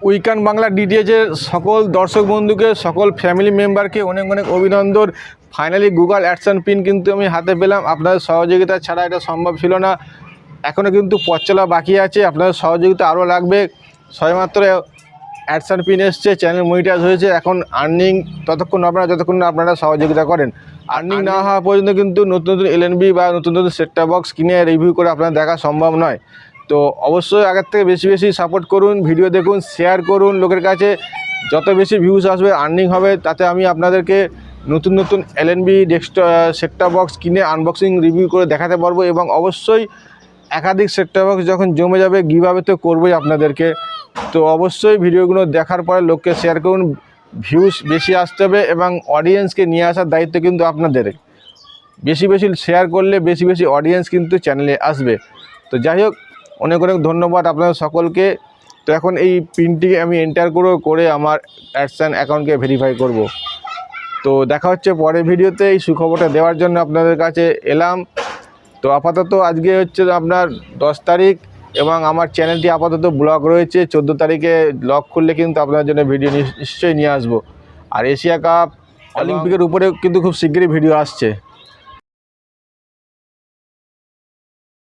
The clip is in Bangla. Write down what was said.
উইকান বাংলা ডিটিএচের সকল দর্শক বন্ধুকে, সকল ফ্যামিলি মেম্বারকে অনেক অনেক অভিনন্দন। ফাইনালি গুগল অ্যাডসেন্স পিন কিন্তু আমি হাতে পেলাম। আপনাদের সহযোগিতা ছাড়া এটা সম্ভব ছিল না। এখনও কিন্তু পথ চলা বাকি আছে, আপনাদের সহযোগিতা আরও লাগবে। সবেমাত্র অ্যাডসেন্স পিন এসছে, চ্যানেল মনিটাইজ হয়েছে। এখন আর্নিং ততক্ষণ হবে না যতক্ষণ না আপনারা সহযোগিতা করেন। আর্নিং না হওয়া পর্যন্ত কিন্তু নতুন নতুন এলএনবি বা নতুন নতুন সেটটপ বক্স কিনে রিভিউ করে আপনারা দেখা সম্ভব নয়। তো অবশ্যই আগের থেকে বেশি বেশি সাপোর্ট করুন, ভিডিও দেখুন, শেয়ার করুন লোকের কাছে। যত বেশি ভিউজ আসবে, আর্নিং হবে, তাতে আমি আপনাদেরকে নতুন নতুন এলএনবি ডেস্কটপ সেটটপ বক্স কিনে আনবক্সিং রিভিউ করে দেখাতে পারবো। এবং অবশ্যই একাধিক সেটটপ বক্স যখন জমে যাবে, গিভঅ্যাওয়ে তো করবোই আপনাদেরকে। তো অবশ্যই ভিডিওগুলো দেখার পরে লোককে শেয়ার করুন, ভিউজ বেশি আসতে হবে এবং অডিয়েন্সকে নিয়ে আসার দায়িত্ব কিন্তু আপনাদের। বেশি বেশি শেয়ার করলে বেশি বেশি অডিয়েন্স কিন্তু চ্যানেলে আসবে। তো যাই হোক, অনেক অনেক ধন্যবাদ আপনাদের সকলকে। তো এখন এই পিনটিকে আমি এন্টার করে আমার অ্যাডসেন্স অ্যাকাউন্টকে ভেরিফাই করব। তো দেখা হচ্ছে পরের ভিডিওতে। এই সুখবরটা দেওয়ার জন্য আপনাদের কাছে এলাম। তো আপাতত আজকে হচ্ছে আপনার 10 তারিখ এবং আমার চ্যানেলটি আপাতত ব্লক রয়েছে। 14 তারিখে লক খুললে কিন্তু আপনাদের জন্য ভিডিও নিশ্চয়ই নিয়ে আসবো। আর এশিয়া কাপ অলিম্পিকের উপরে কিন্তু খুব শীঘ্রই ভিডিও আসছে।